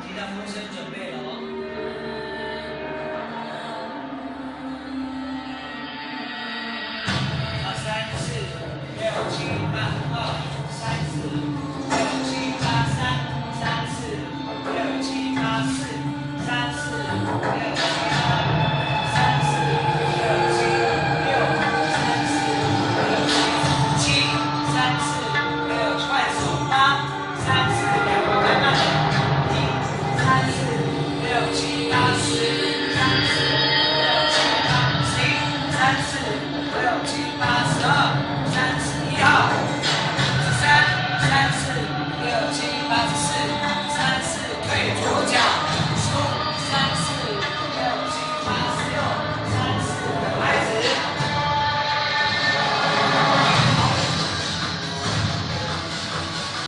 吉他风声准备了哦。好，3、4、5、6、7、8、2、3、4、5、6、7、8、3、3、4、5、6、7、8、4、3、4、5、6、7、8。3、4、5、6、7、6、3、4、5、6、7、3、4、5、6，快手8、3、4、2个慢慢的1、3、4、5、6、7、8、10、3、4、5、6、7、8、11、3、4、5、6、7、8、12。